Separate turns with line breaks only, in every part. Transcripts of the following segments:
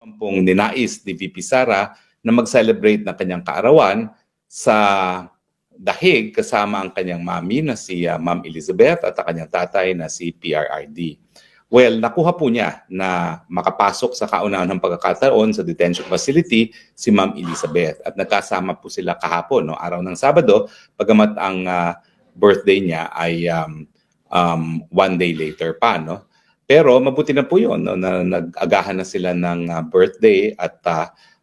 pong ninais ni VP Sara na mag-celebrate ng kanyang kaarawan sa dahig kasama ang kanyang mami na si Ma'am Elizabeth at ang kanyang tatay na si PRRD. Well, nakuha po niya na makapasok sa kauna-unahang pagkakataon sa detention facility si Ma'am Elizabeth at nagkasama po sila kahapon, no, araw ng Sabado, pagamat ang birthday niya ay one day later pa, no. Pero mabuti na po yun, no, na nag-agahan na sila ng birthday at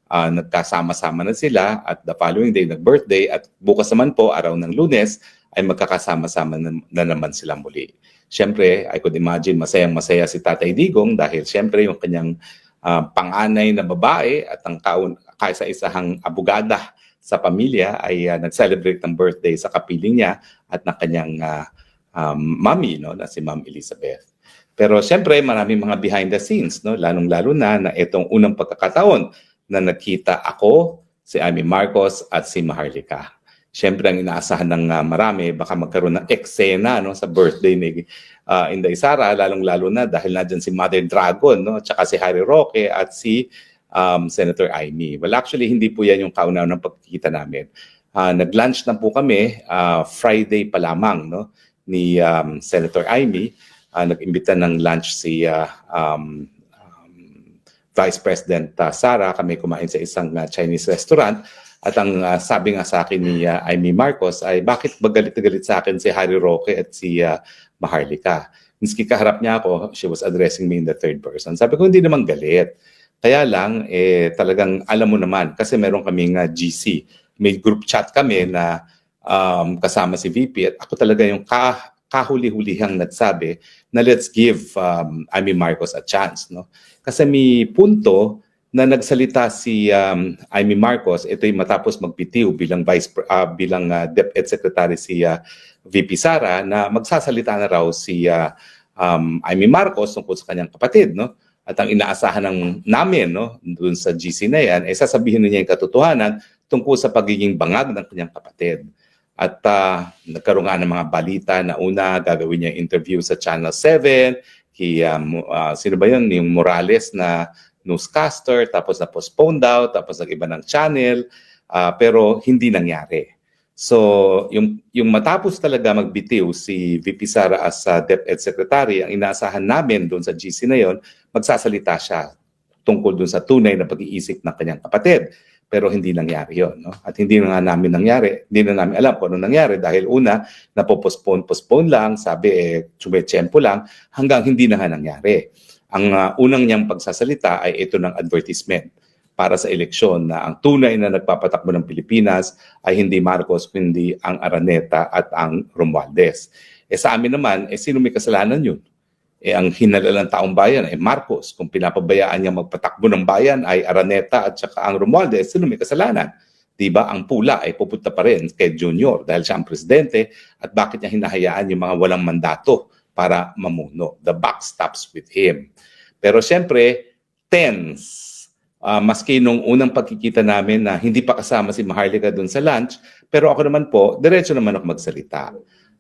nagkasama-sama na sila at the following day nag-birthday at bukas naman po, araw ng Lunes, ay magkakasama-sama na naman sila muli. Siyempre, I could imagine masayang-masaya si Tatay Digong dahil siyempre yung kanyang panganay na babae at ang kaisa-isahang abogada sa pamilya ay nag-celebrate ng birthday sa kapiling niya at ng kanyang mami, no, na si Ma'am Elizabeth. Pero siyempre, maraming mga behind the scenes, no, lalong-lalo na itong unang pagkakataon na nakita ako, si Amy Marcos at si Maharlika. Siyempre, ang inaasahan ng marami, baka magkaroon ng eksena, no, sa birthday ni Inday Sara, lalong-lalo na dahil nadyan si Mother Dragon, no, at saka si Harry Roque at si Senator Amy. Well, actually, hindi po yan yung kauna-unang pagkikita namin. Nag-lunch na po kami Friday pa lamang, no, ni Senator Amy. Nag-imbita ng lunch si Vice President Sara. Kami kumain sa isang Chinese restaurant. At ang sabi nga sa akin ni Amy Marcos ay bakit ba galit na galit sa akin si Harry Roque at si Maharlika. Miski kaharap niya ako, she was addressing me in the third person. Sabi ko hindi naman galit. Kaya lang, talagang alam mo naman kasi meron kaming GC. May group chat kami na kasama si VP at ako talaga yung kahuli-hulihang nagsabi na let's give Amy Marcos a chance. No? Kasi may punto na nagsalita si Amy Marcos, ito'y matapos magbitiw bilang DepEd Secretary si VP Sara na magsasalita na raw si Amy Marcos tungkol sa kanyang kapatid, no? At ang inaasahan namin, no, doon sa GC na yan, ay sasabihin niya yung katotohanan tungkol sa pagiging bangag ng kanyang kapatid. At nagkaroon nga ng mga balita na una, gagawin niya interview sa Channel 7, sino ba yun? Yung Morales na newscaster, tapos na-postponed daw, tapos nag-iba ng channel, pero hindi nangyari. So, yung matapos talaga magbitiw si VP Sara as DepEd Secretary, ang inaasahan namin doon sa GC na yon, magsasalita siya tungkol doon sa tunay na pag-iisip ng kanyang kapatid. Pero hindi nangyari yon, no? At hindi na namin alam kung ano nangyari dahil una, napopostpone lang, sabi tsumetsyempo lang, hanggang hindi na nga nangyari. Ang unang niyang pagsasalita ay ito ng advertisement para sa eleksyon na ang tunay na nagpapatakbo ng Pilipinas ay hindi Marcos kundi ang Araneta at ang Romualdez. Sa amin naman, sino may kasalanan yun? Ang hinalalang taong bayan ay Marcos. Kung pinapabayaan niya magpatakbo ng bayan ay Araneta at saka ang Romualdez, sino may kasalanan? Diba, ang pula ay pupunta pa rin kay Junior dahil siya ang presidente at bakit niya hinahayaan yung mga walang mandato para mamuno. The buck stops with him. Pero siyempre, tense. Maski nung unang pagkikita namin na hindi pa kasama si Maharlika doon sa lunch, pero ako naman po, diretso naman ako magsalita.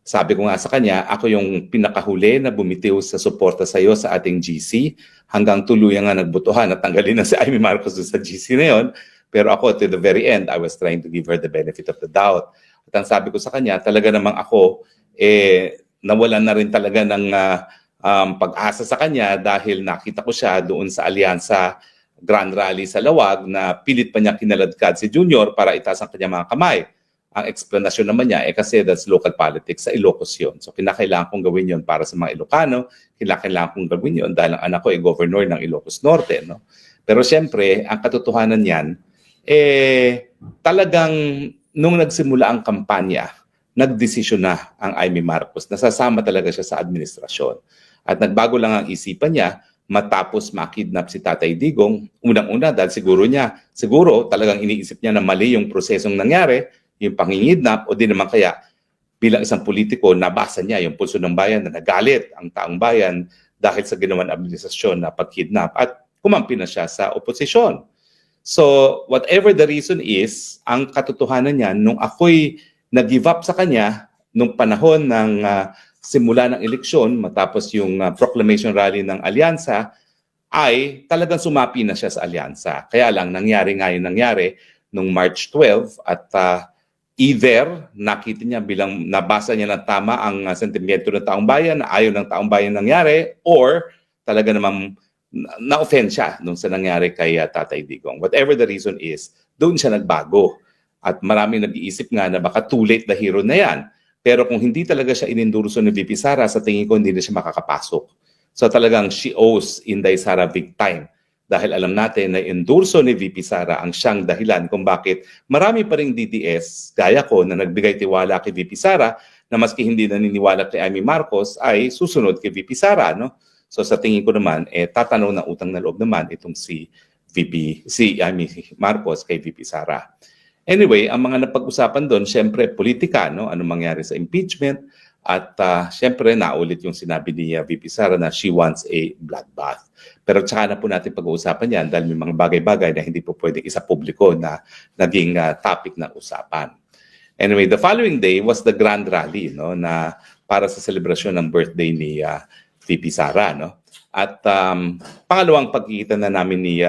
Sabi ko nga sa kanya, ako yung pinakahuli na bumitiw sa suporta sa iyo sa ating GC hanggang tuluyan nga nagbutuhan at tanggalin na si Amy Marcos doon sa GC na yon. Pero ako, to the very end, I was trying to give her the benefit of the doubt. At ang sabi ko sa kanya, talaga namang ako, nawalan na rin talaga ng pag-asa sa kanya dahil nakita ko siya doon sa alyansa Grand Rally sa Lawag na pilit pa niya kinaladkad si Junior para itaas ang kanyang mga kamay. Ang explanation naman niya kasi that's local politics, sa Ilocos yun. So kinakailangan kong gawin yun para sa mga Ilocano, kinakailangan kong gawin yun dahil ang anak ko ay governor ng Ilocos Norte. No? Pero siyempre, ang katotohanan niyan, talagang nung nagsimula ang kampanya, nagdesisyon na ang Amy Marcos, nasasama talaga siya sa administrasyon. At nagbago lang ang isipan niya matapos makidnap si Tatay Digong. Unang-una dahil siguro talagang iniisip niya na mali yung prosesong nangyari, yung pangingidnap, o di naman kaya bilang isang politiko, nabasa niya yung pulso ng bayan na nagalit ang taong bayan dahil sa ginawan administrasyon na pagkidnap at kumampi na siya sa oposisyon. So, whatever the reason is, ang katotohanan niya, nung ako'y nag-give up sa kanya, nung panahon ng simula ng eleksyon, matapos yung proclamation rally ng alyansa, ay talagang sumapi na siya sa alyansa. Kaya lang, nangyari nga yung nangyari nung March 12 at either nakita niya bilang nabasa niya ng tama ang sentimiento ng taong bayan, na ayaw ng taong bayan nangyari, or talaga namang na-offend siya nung sa nangyari kay Tatay Digong. Whatever the reason is, doon siya nagbago. At maraming nag-iisip nga na baka too late the hero na yan. Pero kung hindi talaga siya inendorso ni VP Sara, sa tingin ko hindi na siya makakapasok. So talagang she owes Inday Sara big time. Dahil alam natin na endorso ni VP Sara ang siyang dahilan kung bakit marami pa ring DDS, gaya ko, na nagbigay tiwala kay VP Sara, na maski hindi naniniwala kay Amy Marcos, ay susunod kay VP Sara, no? So sa tingin ko naman, tatanaw na utang na loob naman itong si Amy Marcos kay VP Sara. Anyway, ang mga napag-usapan doon, syempre politika, no? Ano mangyari sa impeachment, at syempre naulit yung sinabi ni VP Sara na she wants a bloodbath. Pero tsaka na po natin pag-uusapan yan dahil may mga bagay-bagay na hindi po pwedeng isa publiko na naging topic ng usapan. Anyway, the following day was the grand rally, no, na para sa selebrasyon ng birthday ni VP Sara, no? At pangalawang pagkikita na namin ni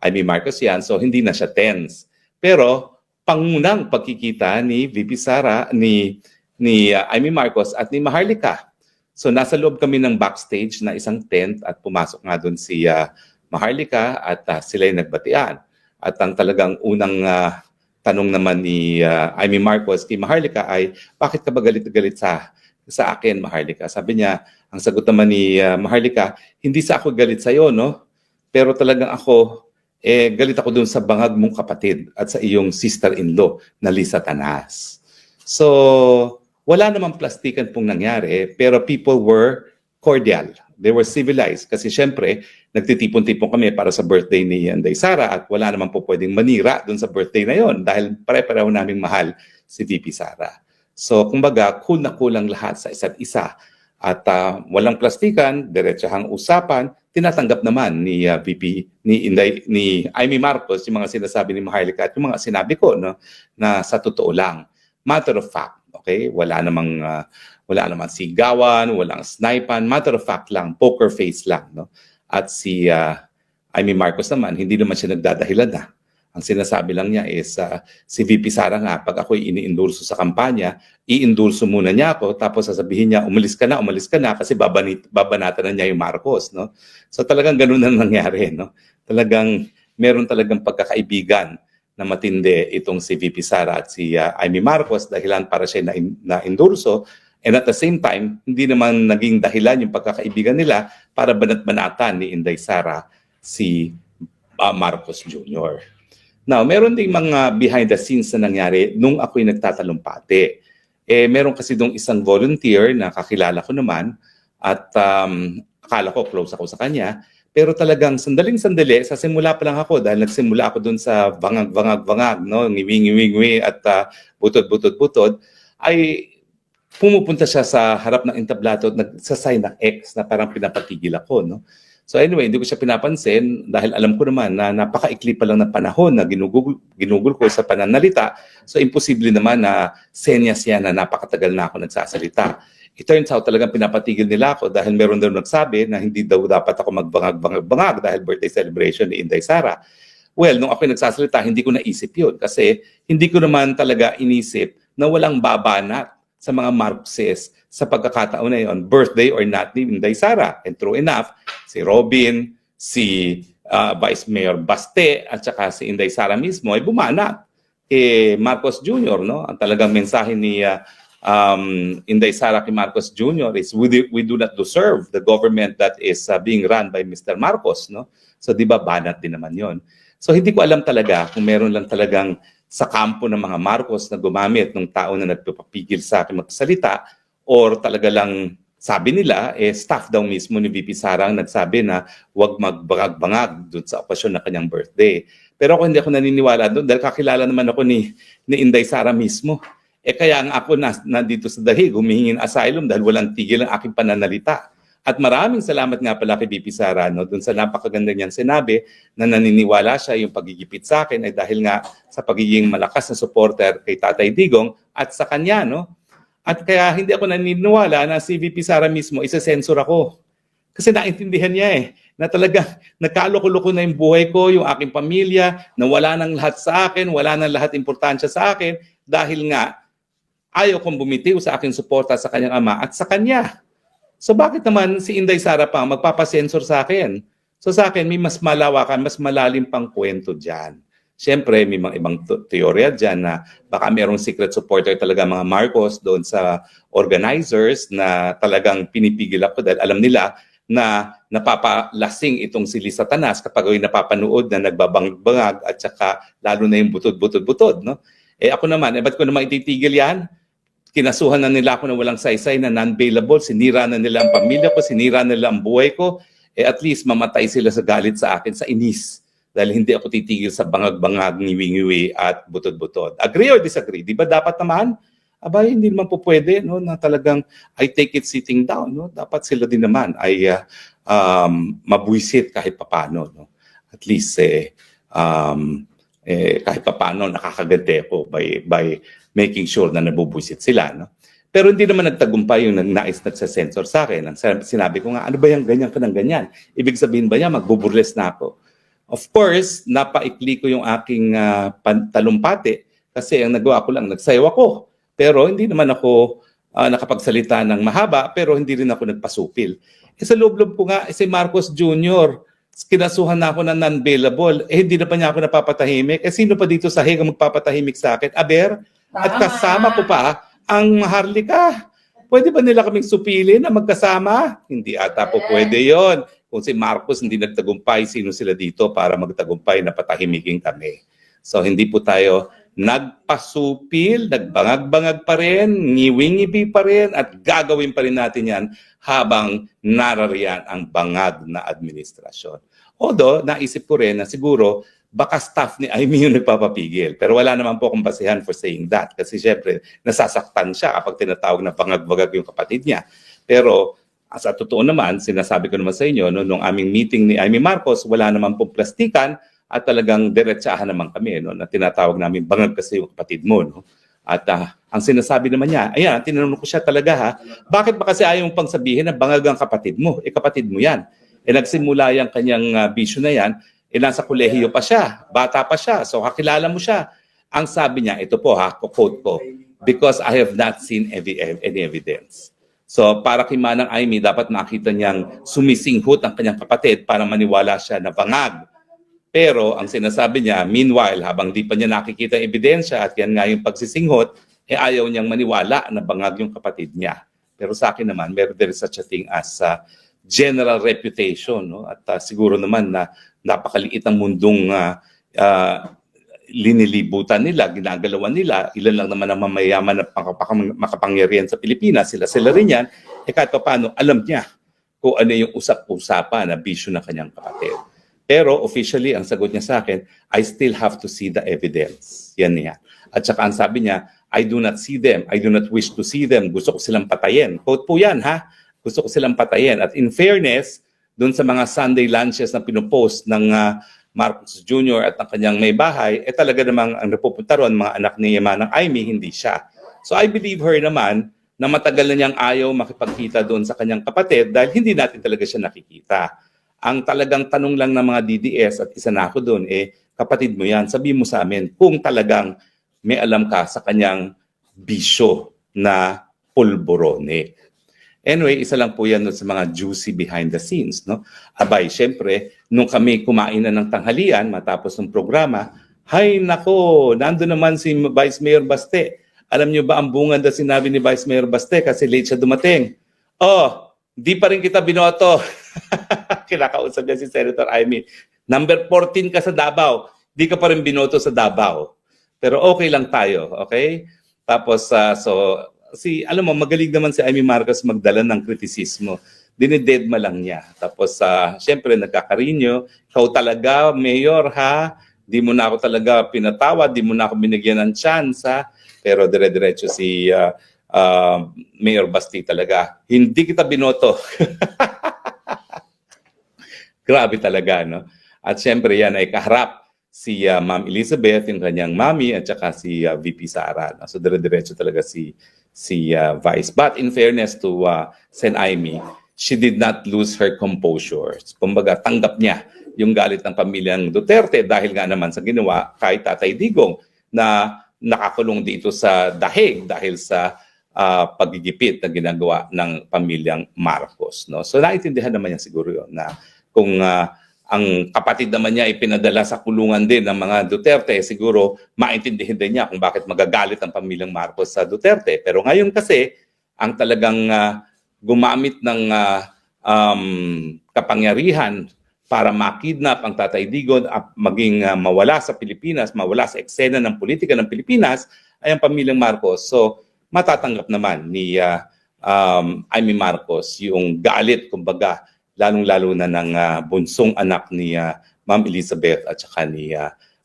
Amy Marcos yan, so hindi na siya tense. Pero pangunang pagkikita ni VP Sara, ni Amy Marcos at ni Maharlika. So nasa loob kami ng backstage na isang tent at pumasok nga doon si Maharlika at sila yung nagbatian. At ang talagang unang tanong naman ni Amy Marcos kay Maharlika ay, bakit ka ba galit-galit sa akin, Maharlika? Sabi niya, ang sagot naman ni Maharlika, hindi sa ako galit sa'yo, no? Pero talagang ako, galit ako doon sa bangag mong kapatid at sa iyong sister-in-law na Lisa Tanas. So, wala namang plastikan pong nangyari, pero people were cordial. They were civilized. Kasi syempre, nagtitipon-tipon kami para sa birthday ni Inday Sara at wala naman po pwedeng manira doon sa birthday na yon dahil pare-pareho naming mahal si VP Sara. So, kumbaga, cool na cool ang lahat sa isa't isa. At walang plastikan, diretsahang usapan, tinatanggap naman ni ni Amy Marcos yung mga sinasabi ni Maharlika at yung mga sinabi ko, no, na sa totoo lang. Matter of fact, okay? Wala namang sigawan, walang snipan, matter of fact lang, poker face lang, no? At si Amy Marcos naman, hindi naman siya nagdadahilan na. Ang sinasabi lang niya is si VP Sara nga, pag ako'y ini-endorso sa kampanya, i-endorso muna niya ako, tapos sasabihin niya, umalis ka na kasi babanatan na niya yung Marcos, no? So talagang ganun na nangyari, no? Talagang meron talagang pagkakaibigan na matindi itong si VP Sara at si Amy Marcos dahilan para siya na-endorso. And at the same time, hindi naman naging dahilan yung pagkakaibigan nila para banat-banatan ni Inday Sara si Marcos Jr. Now, meron ding mga behind the scenes na nangyari nung ako'y nagtatalumpati. Meron kasi dong isang volunteer na kakilala ko naman at akala ko close ako sa kanya. Pero talagang sandaling-sandali, sa simula pa lang ako dahil nagsimula ako dun sa bangag-bangag, no? Ngiwi at butod-butod-butod, ay pumupunta siya sa harap ng entablado at nagsasign ng X na parang pinapatigil ako, no? So anyway, hindi ko siya pinapansin dahil alam ko naman na napakaikli pa lang ng panahon na ginugol ko sa pananalita. So imposible naman na senyas yan na napakatagal na ako nagsasalita. It turns out talagang pinapatigil nila ako dahil meron daw nagsabi na hindi daw dapat ako magbangag-bangag dahil birthday celebration ni Inday Sara. Well, nung ako nagsasalita, hindi ko naisip yun kasi hindi ko naman talaga inisip na walang babanat sa mga Marxes sa pagkakataon na yun, birthday or not ni Inday Sara. And true enough, si Robin, si Vice Mayor Baste at saka si Inday Sara mismo ay bumanat kay Marcos Jr., no? Ang talagang mensahe ni Inday Sara kay Marcos Jr. is we do not deserve the government that is being run by Mr. Marcos, no? So di ba banat din naman 'yon. So hindi ko alam talaga kung meron lang talagang sa kampo ng mga Marcos na gumamit ng tao na nagpapapigil sa akin magsalita or talaga lang sabi nila staff daw mismo ni VP Sara ang nagsabi na huwag magbangag-bangag doon sa okasyon ng kanyang birthday. Pero ako hindi ako naniniwala doon dahil kakilala naman ako ni Inday Sara mismo. Kaya nga ako nandito sa dahig, humihingi ng asylum dahil walang tigil ang aking pananalita. At maraming salamat nga pala kay VP Sara, no, dun sa napakaganda niyang sinabi na naniniwala siya yung pagigipit sa akin ay dahil nga sa pagiging malakas na supporter kay Tatay Digong at sa kanya. No? At kaya hindi ako naniniwala na si VP Sara mismo isa-censor ako. Kasi naintindihan niya na talagang nagkaloko-loko na yung buhay ko, yung aking pamilya, na wala nang lahat sa akin, wala nang lahat importansya sa akin, dahil nga ayaw kong bumitiw sa aking suporta sa kanyang ama at sa kanya. So bakit naman si Inday Sara pa magpapasensor sa akin? So sa akin, may mas malawakan, mas malalim pang kwento dyan. Siyempre, may mga ibang teorya dyan na baka mayroong secret supporter talaga mga Marcos doon sa organizers na talagang pinipigil ako dahil alam nila na napapalasing itong si Liz Satanas kapag ay napapanood na nagbabangag at saka lalo na yung butod-butod-butod. No? Ako naman, ba't ko naman ititigil yan? Kinasuhan na nila ako na walang saysay na non-bailable, sinira na nila ang pamilya ko, sinira na nila ang buhay ko, at least mamatay sila sa galit sa akin, sa inis. Dahil hindi ako titigil sa bangag-bangag, ngiwi-ngiwi at butod-butod. Agree or disagree? Di ba dapat naman? Abay, hindi naman po pwede no, na talagang I take it sitting down. No? Dapat sila din naman ay mabuisit kahit papano. No? At least kahit papano nakakagante ako by making sure na nabubuisit sila. No? Pero hindi naman nagtagumpay yung nagsasensor sa akin. Sinabi ko nga, ano ba yung ganyan ka ng ganyan? Ibig sabihin ba niya, magbuburles na ako? Of course, napaikli ko yung aking talumpati kasi ang nagawa ko lang, nagsayaw ako. Pero hindi naman ako nakapagsalita ng mahaba, pero hindi rin ako nagpasupil. Sa loob-loob ko nga, si Marcos Jr., kinasuhan na ako ng non-bailable. Hindi na pa niya ako napapatahimik. Sino pa dito sa Hague magpapatahimik sa akin? Aber, at kasama ko pa ang Maharlika. Pwede ba nila kaming supilin na magkasama? Hindi ata po pwede yon. Kung si Marcos hindi nagtagumpay, sino sila dito para magtagumpay na patahimikin kami? So hindi po tayo nagpasupil, nagbangag-bangag pa rin, ngiwi-ngibi pa rin, at gagawin pa rin natin yan habang narariyan ang bangag na administrasyon. Although, naisip ko rin na siguro baka staff ni Amy yung nagpapapigil. Pero wala naman po akong basihan for saying that. Kasi syempre, nasasaktan siya kapag tinatawag na bangag-bangag yung kapatid niya. Pero sa totoo naman, sinasabi ko naman sa inyo, no, nung aming meeting ni Amy Marcos, wala naman pong plastikan at talagang diretsahan naman kami, no, na tinatawag namin bangag kasi yung kapatid mo. No? At ang sinasabi naman niya, ayan, tinanong ko siya talaga bakit ba kasi ayaw mong pang sabihin na bangag ang kapatid mo? Kapatid mo yan. Nagsimula yung kanyang bisyo na yan, nasa kolehiyo pa siya, bata pa siya, so kakilala mo siya. Ang sabi niya, ito po quote ko, because I have not seen any evidence. So para kay Manang Amy, dapat makita niyang sumisinghot ang kanyang kapatid para maniwala siya na bangag. Pero ang sinasabi niya, meanwhile, habang di pa niya nakikita ang ebidensya at yan nga yung pagsisinghot, ayaw niyang maniwala na bangag yung kapatid niya. Pero sa akin naman, there is such a thing as general reputation. No? At siguro naman na napakaliit ang mundong linilibutan nila, ginagalawan nila, ilan lang naman ang mamayaman na makapangyarihan sa Pilipinas, sila rin yan, kahit pa paano, alam niya kung ano yung usap-usapan na bisyo ng kanyang kapatid. Pero officially, ang sagot niya sa akin, I still have to see the evidence. Yan niya. At saka ang sabi niya, I do not see them, I do not wish to see them, gusto ko silang patayin. Quote po yan gusto ko silang patayin. At in fairness, doon sa mga Sunday lunches na pinupost ng Marcos Jr. at ng kanyang may bahay, talaga namang ang napupunta ron, mga anak ni Manang Amy, hindi siya. So I believe her naman na matagal na niyang ayaw makipagkita doon sa kanyang kapatid dahil hindi natin talaga siya nakikita. Ang talagang tanong lang ng mga DDS at isa na ako doon, kapatid mo yan, sabi mo sa amin kung talagang may alam ka sa kanyang bisyo na pulborone. Anyway, isa lang po yan sa mga juicy behind the scenes. No? Abay, syempre, nung kami kumain na ng tanghalian matapos ng programa, hay nako, nando naman si Vice Mayor Baste. Alam niyo ba ang bungad na sinabi ni Vice Mayor Baste kasi late siya dumating? Oh, di pa rin kita binoto. Kinakausap niya si Senator Amy. Number 14 ka sa Davao, di ka pa rin binoto sa Davao. Pero okay lang tayo, okay? Tapos, alam mo, magaling naman si Amy Marcos magdala ng kritisismo. Dinidedma lang niya. Tapos, syempre, nagkakarinyo. Ikaw talaga, Mayor, Di mo na ako talaga pinatawad, di mo na ako binigyan ng chance, Pero dire-diretso si Mayor Basti talaga. Hindi kita binoto. Grabe talaga, no? At syempre, yan ay kaharap si Ma'am Elizabeth, yung kanyang mami, at saka si VP Sara. No? So, dire-diretso talaga si Vice. But in fairness to Sen. Amy, she did not lose her composure. Kumbaga, tanggap niya yung galit ng pamilyang Duterte dahil nga naman sa ginawa kay Tatay Digong na nakakulong dito sa dahig dahil sa paggigipit na ginagawa ng pamilyang Marcos. No? So naintindihan naman niya siguro yun na kung ang kapatid naman niya ipinadala sa kulungan din ng mga Duterte, siguro maintindihan din niya kung bakit magagalit ang pamilyang Marcos sa Duterte. Pero ngayon kasi, ang talagang gumamit ng kapangyarihan para makidnap ang Tatay Digong at maging mawala sa Pilipinas, mawala sa eksena ng politika ng Pilipinas, ay ang pamilyang Marcos. So, matatanggap naman ni Amy Marcos yung galit, kumbaga, lalong-lalo na ng bunsong anak ni Ma'am Elizabeth at saka ni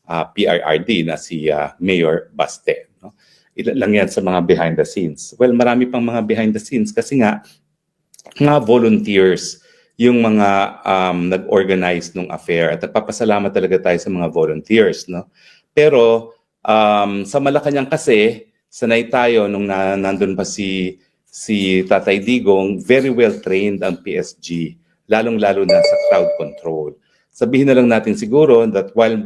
PRRD na si Mayor Baste. No? Ilan lang yan sa mga behind the scenes. Well, marami pang mga behind the scenes kasi nga, mga volunteers yung mga nag-organize ng affair at nagpapasalamat talaga tayo sa mga volunteers. No? Pero sa Malacanang kasi, sanay tayo nung nandun pa si Tatay Digong, very well trained ang PSG, lalong-lalo na sa crowd control. Sabihin na lang natin siguro that while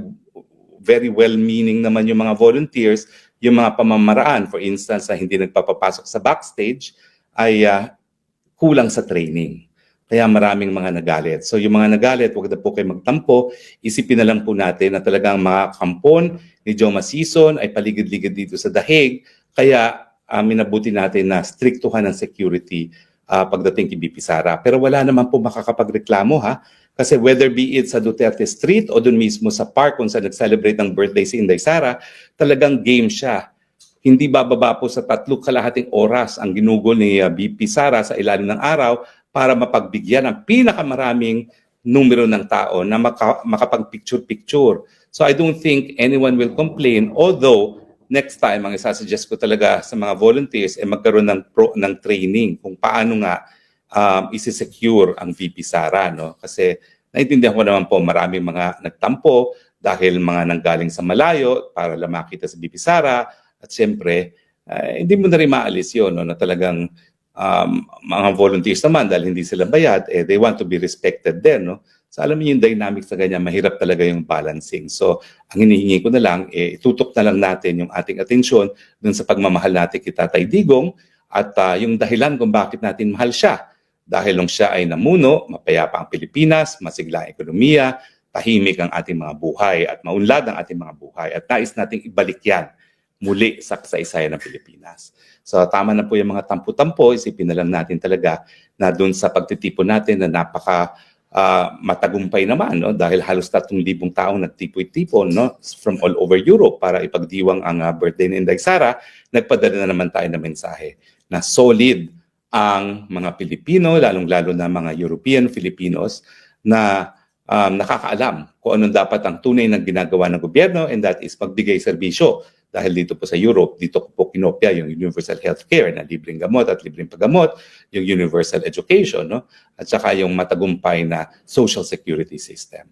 very well-meaning naman yung mga volunteers, yung mga pamamaraan, for instance, na hindi nagpapapasok sa backstage, ay kulang sa training. Kaya maraming mga nagalit. So yung mga nagalit, huwag na po kayo magtampo. Isipin na lang po natin na talagang mga kampon ni Joma Sison ay paligid-ligid dito sa dahig. Kaya minabuti natin na striktuhan ng security pagdating kay BP Sara. Pero wala naman po makakapagreklamo ha. Kasi whether be it sa Duterte Street o dun mismo sa park kung saan nag-celebrate ng birthday si Inday Sara, talagang game siya. Hindi bababa po sa 3.5 oras ang ginugol ni BP Sara sa ilalim ng araw para mapagbigyan ng pinakamaraming numero ng tao na makapag-picture-picture. So I don't think anyone will complain, although next time, ang isasuggest ko talaga sa mga volunteers ay magkaroon ng training kung paano nga isi-secure ang VP Sara. No? Kasi naintindihan ko naman po maraming mga nagtampo dahil mga nanggaling sa malayo para lang makita sa VP Sara. At siyempre, hindi mo na rin maalis yun, no? Na talagang mga volunteers naman dahil hindi sila bayad, they want to be respected din. No? So alam niyo yung dynamics na ganyan, mahirap talaga yung balancing. So ang hinihingi ko na lang, itutok na lang natin yung ating atensyon dun sa pagmamahal natin kay Tatay Digong at yung dahilan kung bakit natin mahal siya. Dahil nung siya ay namuno, mapayapa ang Pilipinas, masigla ang ekonomiya, tahimik ang ating mga buhay at maunlad ang ating mga buhay. At nais nating ibalik yan muli sa kasaysayan ng Pilipinas. So tama na po yung mga tampo-tampo, isipin na lang natin talaga na dun sa pagtitipon natin na napaka matagumpay naman, no? Dahil halos 3,000 taong nagtipoy-tipon, no? From all over Europe para ipagdiwang ang birthday ni Inday Sara, nagpadala na naman tayo ng mensahe na solid ang mga Pilipino, lalong-lalo na mga European Filipinos na nakakaalam kung anong dapat ang tunay na ginagawa ng gobyerno, and that is magbigay serbisyo. Dahil dito po sa Europe, dito ko po kinopya yung universal healthcare na libreng gamot at libreng paggamot, yung universal education, no? At saka yung matagumpay na social security system.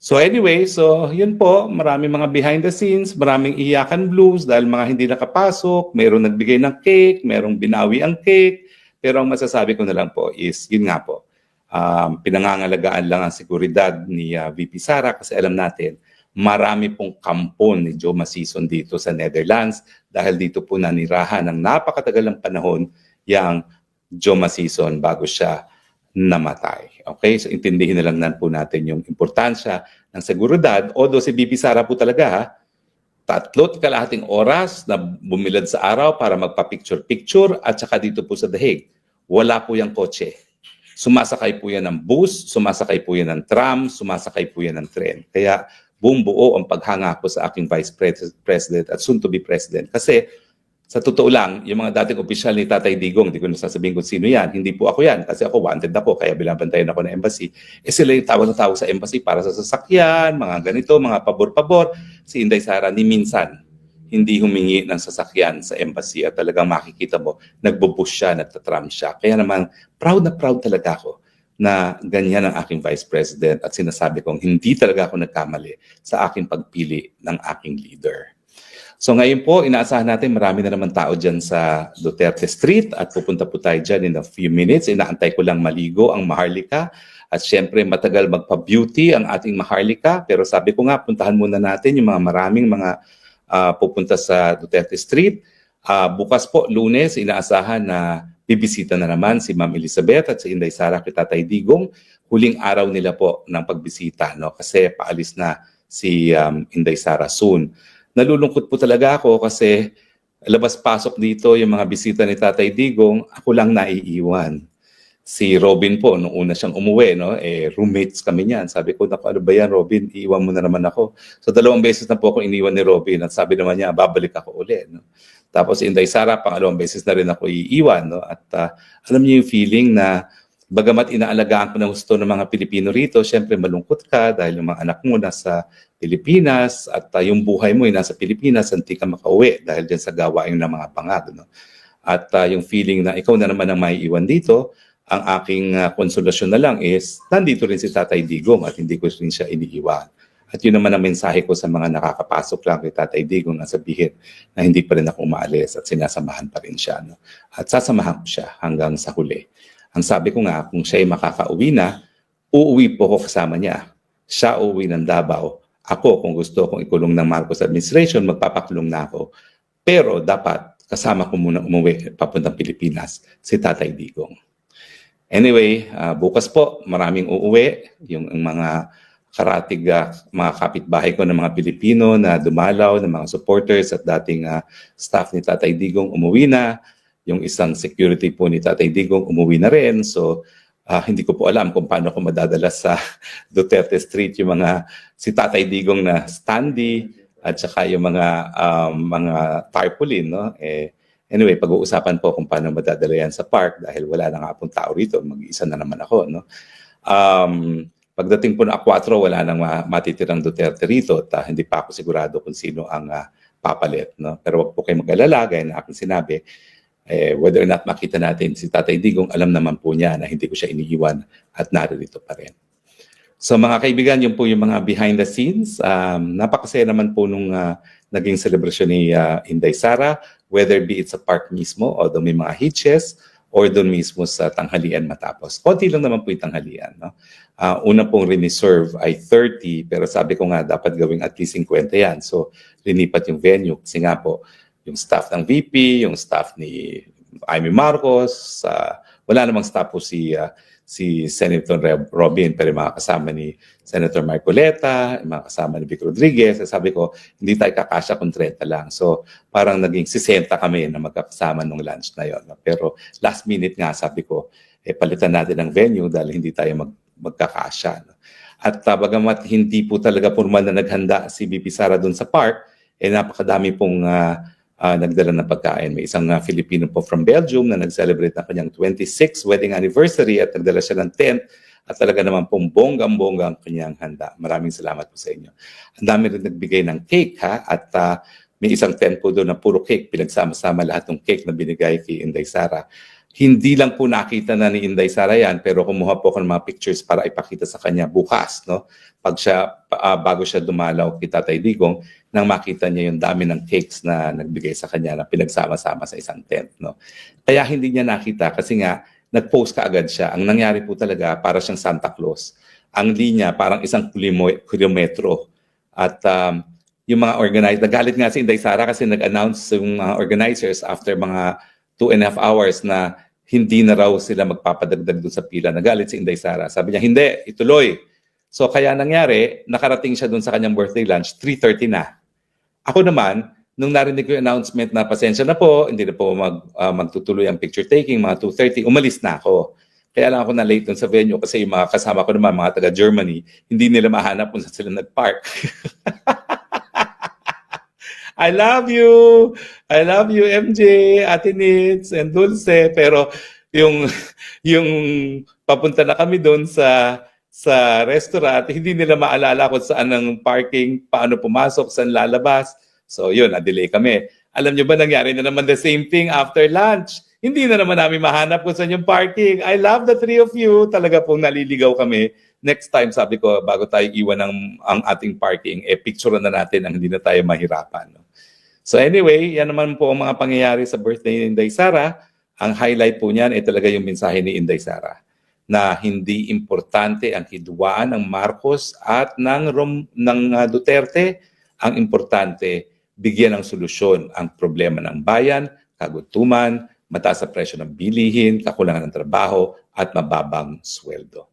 So anyway, so yun po, maraming mga behind the scenes, maraming iyakan blues dahil mga hindi nakapasok, mayroong nagbigay ng cake, mayroong binawi ang cake, pero ang masasabi ko na lang po is, yun nga po, pinangangalagaan lang ang seguridad ni VP Sara kasi alam natin, marami pong kampon ni Joma Sison dito sa Netherlands dahil dito po nanirahan ng napakatagal ng panahon yang Joma Sison bago siya namatay. Okay? So intindihin na lang po natin yung importansya ng seguridad. Although si BP Sara po talaga 3.5 oras na bumilad sa araw para magpa-picture-picture at saka dito po sa dahig. Wala po yung kotse. Sumasakay po yan ng bus, sumasakay po yan ng tram, sumasakay po yan ng tren. Kaya buong buo ang paghanga ko sa aking Vice President at soon-to-be President. Kasi sa totoo lang, yung mga dating opisyal ni Tatay Digong, hindi ko nasasabihin kung sino yan, hindi po ako yan. Kasi ako wanted ako, kaya binabantayan ako ng embassy. Sila yung tawag na tawag sa embassy para sa sasakyan, mga ganito, mga pabor-pabor. Si Inday Sara, ni minsan, hindi humingi ng sasakyan sa embassy at talagang makikita mo, nagbubush siya, nagtatram siya. Kaya naman, proud na proud talaga ako na ganyan ang aking Vice President at sinasabi kong hindi talaga ako nagkamali sa aking pagpili ng aking leader. So ngayon po, inaasahan natin marami na naman tao dyan sa Duterte Street at pupunta po tayo dyan in a few minutes. Inaantay ko lang maligo ang Maharlika. At syempre matagal magpa-beauty ang ating Maharlika. Pero sabi ko nga, puntahan muna natin yung mga maraming mga pupunta sa Duterte Street. Bukas po, Lunes, inaasahan na bibisita na naman si Ma'am Elizabeth at si Inday Sara kay Tatay Digong. Huling araw nila po ng pagbisita, no? Kasi paalis na si Inday Sara soon. Nalulungkot po talaga ako kasi labas-pasok dito yung mga bisita ni Tatay Digong, ako lang naiiwan. Si Robin po, nung una siyang umuwi, no? Roommates kami niyan. Sabi ko, naku, ano ba yan, Robin? Iiwan mo na naman ako. So 2 beses na po ako iniwan ni Robin at sabi naman niya, babalik ako ulit. No? Tapos si Inday Sara, 2 beses na rin ako iiwan. No? At alam niyo yung feeling na bagamat inaalagaan ko ng gusto ng mga Pilipino rito, syempre malungkot ka dahil yung mga anak mo nasa Pilipinas at yung buhay mo ay nasa Pilipinas, hindi ka makauwi dahil dyan sa gawain ng mga pangad. No? At yung feeling na ikaw na naman ang maiiwan dito, ang aking konsolasyon na lang is nandito rin si Tatay Digong at hindi ko rin siya iniiwan. At yun naman ang mensahe ko sa mga nakakapasok lang kay Tatay Digong na sabihin na hindi pa rin ako umaalis at sinasamahan pa rin siya. No? At sasamahan ko siya hanggang sa huli. Ang sabi ko nga, kung siya ay makakauwi na, uuwi po ako kasama niya. Siya uuwi ng Davao. Ako, kung gusto kong ikulong ng Marcos administration, magpapakulong na ako. Pero dapat kasama ko muna umuwi papuntang Pilipinas si Tatay Digong. Anyway, bukas po, maraming uuwi. Yung mga karatig, mga kapitbahay ko ng mga Pilipino na dumalaw, ng mga supporters at dating staff ni Tatay Digong umuwi na. Yung isang security po ni Tatay Digong umuwi na rin. So, hindi ko po alam kung paano ko madadala sa Duterte Street yung mga si Tatay Digong na standee at saka yung mga tarpaulin, no? Anyway, pag-uusapan po kung paano madadala yan sa park dahil wala na nga pong tao rito. Mag-iisa na naman ako, no? Pagdating po ng A4, wala nang matitirang Duterte rito at hindi pa ako sigurado kung sino ang papalit, no? Pero wag po kayo mag-alala, gaya na aking sinabi, whether or not makita natin si Tatay Digong, alam naman po niya na hindi ko siya iniiwan at naririto pa rin. So mga kaibigan, yun po yung mga behind the scenes. Napakasaya naman po nung naging celebration ni Inday Sara, whether be it sa park mismo o doon may mga hitches or doon mismo sa tanghalian matapos. Konti lang naman po yung tanghalian. No? Una pong reserve ay 30 pero sabi ko nga dapat gawing at least 50 yan. So linipat yung venue kasi nga po yung staff ng VP, yung staff ni Amy Marcos, wala namang staff po si Senator Robin, pero mga kasama ni Senator Marcoleta, mga kasama ni Vic Rodriguez. Sabi ko, hindi tayo kakasya kung 30 lang. So parang naging 60 kami na magkasama nung lunch na yon. Pero last minute nga sabi ko, palitan natin ang venue dahil hindi tayo magkakasya. At bagamat hindi po talaga formal na naghanda si BP Sara doon sa park, napakadami pong nagdala ng pagkain. May isang Filipino po from Belgium na nag-celebrate ng kanyang 26th wedding anniversary at nagdala siya ng tent at talaga naman pong bonggang-bongga ang kanyang handa. Maraming salamat po sa inyo. Ang dami rin nagbigay ng cake at may isang tent po doon na puro cake. Pinagsama-sama lahat ng cake na binigay kay Inday Sara. Hindi lang po nakita na ni Inday Sara yan, pero kumuha po ako ng mga pictures para ipakita sa kanya bukas, no? Bago siya dumalaw kay Tatay Digong, nang makita niya yung dami ng cakes na nagbigay sa kanya na pinagsama-sama sa isang tent, no? Kaya hindi niya nakita kasi nga nag-post kaagad siya. Ang nangyari po talaga, para siyang Santa Claus. Ang linya parang 1 kilometro. At yung mga organizers, nagalit nga si Inday Sara kasi nag-announce yung mga organizers after mga 2.5 hours na hindi na raw sila magpapadagdag doon sa pila. Nagalit si Inday Sara. Sabi niya, hindi, ituloy. So kaya nangyari, nakarating siya doon sa kanyang birthday lunch, 3:30 na. Ako naman, nung narinig ko yung announcement na pasensya na po, hindi na po magtutuloy ang picture taking, mga 2:30, umalis na ako. Kaya lang ako na late doon sa venue kasi yung mga kasama ko naman, mga taga-Germany, hindi nila mahanap kung saan sila nag-park. I love you! I love you, MJ, Ate Nitz, and Dulce. Pero yung papunta na kami doon sa restaurant, hindi nila maalala kung saan ang parking, paano pumasok, saan lalabas. So yun, na-delay kami. Alam nyo ba, nangyari na naman the same thing after lunch. Hindi na naman namin mahanap kung saan yung parking. I love the three of you. Talaga pong naliligaw kami. Next time, sabi ko, bago tayo iwan ang ating parking, picture na natin ang hindi na tayo mahirapan. No? So anyway, yan naman po ang mga pangyayari sa birthday ni Inday Sara. Ang highlight po niyan ay talaga yung mensahe ni Inday Sara na hindi importante ang hidwaan ng Marcos at ng Duterte. Ang importante, bigyan ng solusyon ang problema ng bayan, kagutuman, mataas sa presyo ng bilihin, kakulangan ng trabaho at mababang sweldo.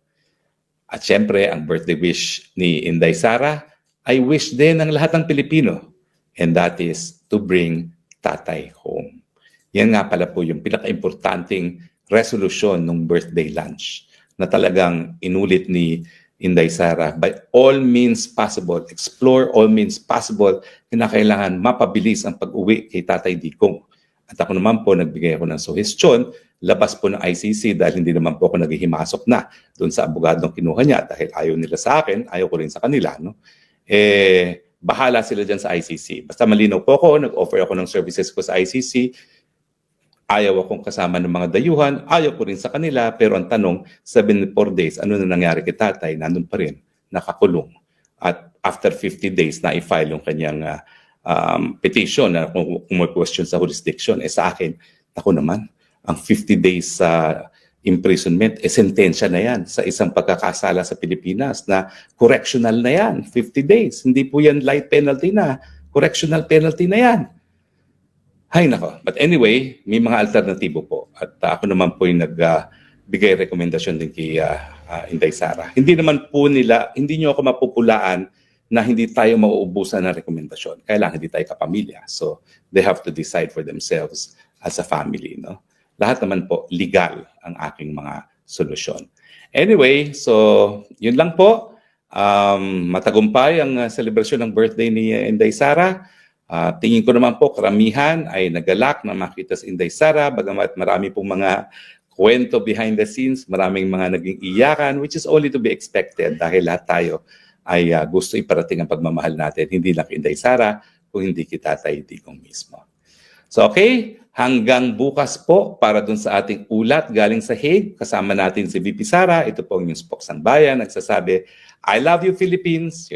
At syempre, ang birthday wish ni Inday Sara ay wish din ng lahat ng Pilipino, and that is to bring tatay home. Yan nga pala po yung pinaka-importanting resolution ng birthday lunch na talagang inulit ni Inday Sara. By all means possible, explore all means possible, kinakailangan mapabilis ang pag-uwi kay Tatay Digong. At ako naman po, nagbigay ako ng suhestyon, labas po ng ICC dahil hindi naman po ako naghihimasok na doon sa abogadong kinuha niya dahil ayaw nila sa akin, ayaw ko rin sa kanila. No? Bahala sila dyan sa ICC. Basta malinaw po ako, nag-offer ako ng services ko sa ICC, ayaw akong kasama ng mga dayuhan, ayaw ko rin sa kanila, pero ang tanong, 74 days, ano na nangyari kay tatay? Nandun pa rin, nakakulong. At after 50 days, na-file yung kanyang petition na kung may question sa jurisdiction. Sa akin, ako naman, ang 50 days imprisonment, sentensya na yan sa isang pagkakasala sa Pilipinas na correctional na yan, 50 days. Hindi po yan light penalty na, correctional penalty na yan. Hay nako. But anyway, may mga alternatibo po. At ako naman po yung nagbigay rekomendasyon din kay Inday Sara. Hindi naman po nila, hindi nyo ako mapupulaan na hindi tayo mauubusan ng rekomendasyon. Kailangan hindi tayo kapamilya. So they have to decide for themselves as a family. No? Lahat naman po, legal ang aking mga solusyon. Anyway, so yun lang po. Matagumpay ang celebration ng birthday ni Inday Sara. Tingin ko naman po, karamihan ay nagalak na makita si Inday Sara, bagamat marami pong mga kwento behind the scenes, maraming mga naging iyakan, which is only to be expected dahil lahat tayo ay gusto iparating ang pagmamahal natin, hindi lang kay Inday Sara, kung hindi kita Tatay Digong mismo. So okay, hanggang bukas po para dun sa ating ulat galing sa Hague, kasama natin si VP Sara, ito po ang News Box ng Bayan, nagsasabi, I love you Philippines.